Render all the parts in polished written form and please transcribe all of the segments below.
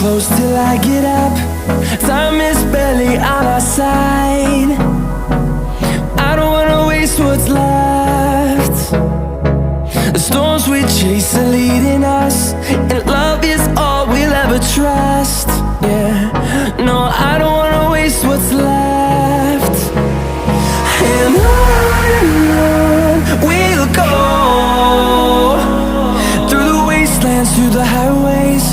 close till I get up. Time is barely on our side. I don't wanna waste what's left. The storms we chase are leading us, and love is all we'll ever trust. Yeah, no, I don't wanna waste what's left. And on we'll go, through the wastelands, through the highways,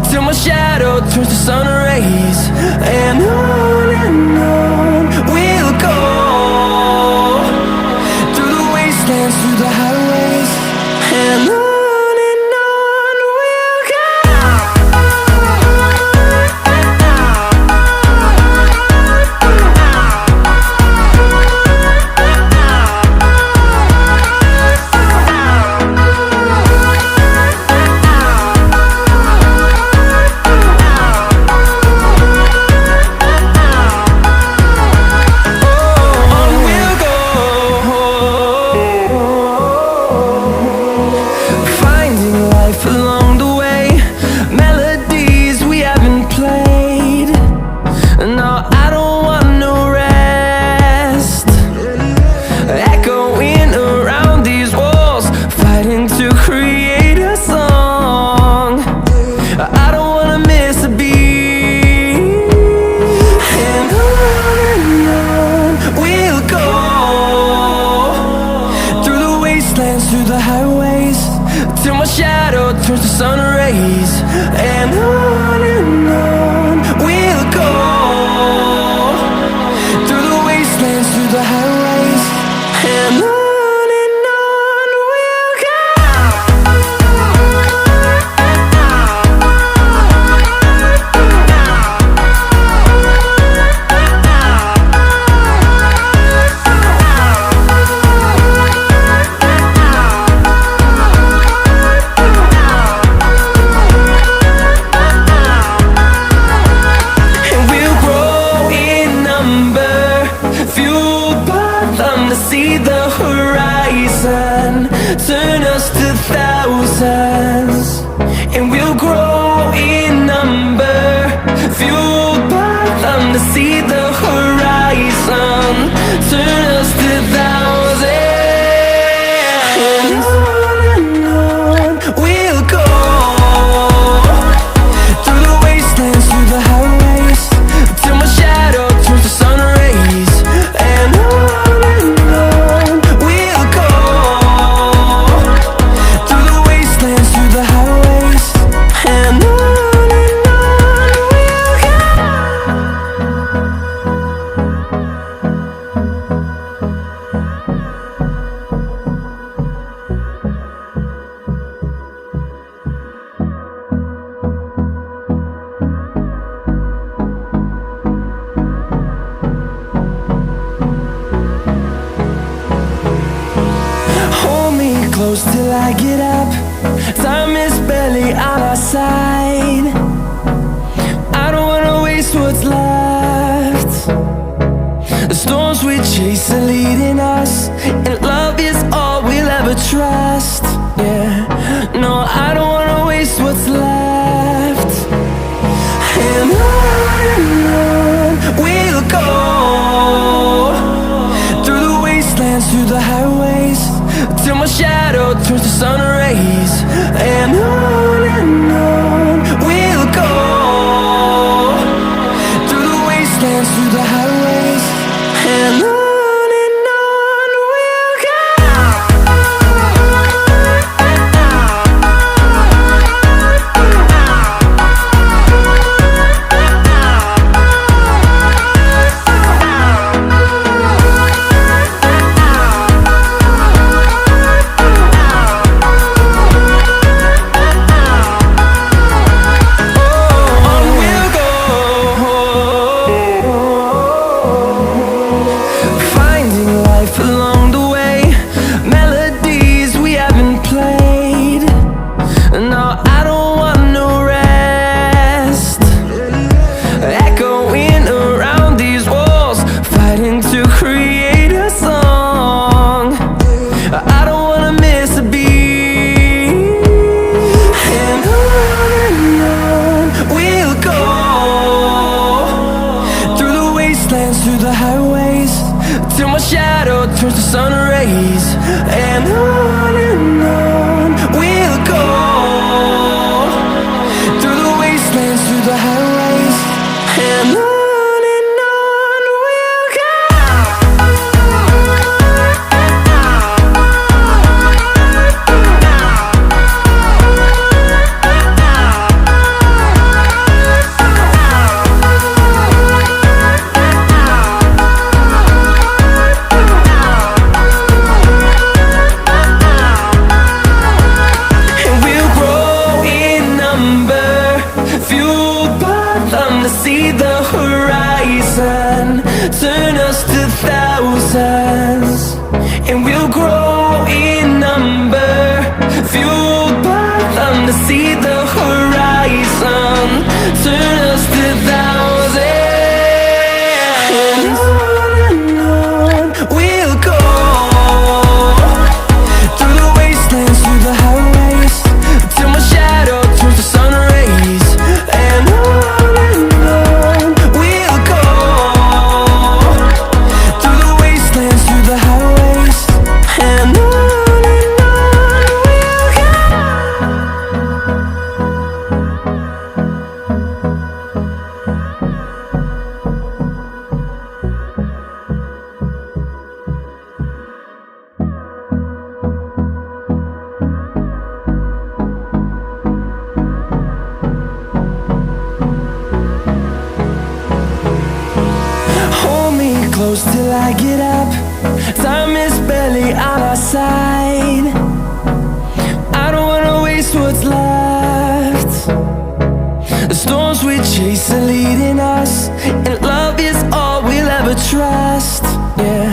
till my shadow turns to sun rays. And on we'll go, through the wastelands, through the highways, and on we'll go. Along the way, melodies we haven't played. No, I don't want no rest. Echoing around these walls, fighting to create a song. I don't wanna miss a beat. And on we'll go, through the wastelands, through the highways, till my shadow turns to sun rays. And on we'll go, through the wastelands, through the highways, and on we'll go. See the horizon, turn us to thousands, and we'll grow in number, fueled by them. To see the horizon, turn us to thousands, and on we'll go, through the wastelands, through the highways, till my shadow turns to sun rays. And close till I get up. Time is barely on our side. I don't wanna waste what's left. The storms we chase are leading us, and love is all we'll ever trust. Yeah, no, I don't wanna waste what's left. And on we'll go, through the wastelands, through the highways, till my shadow turns to sun rays. And on we'll go, through the wastelands, through the highways, and on. close till I get up. Time is barely on our side. I don't wanna waste what's left. The storms we chase are leading us, and love is all we'll ever trust. Yeah,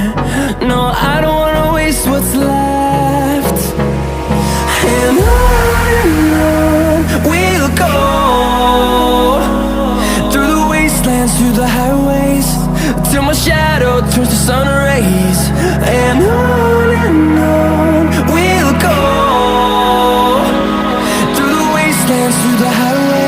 no, I don't wanna waste what's left. And on we'll go, through the wastelands, through the highways, till my shadow turns to sun rays. And on we'll go, through the wastelands, through the highways.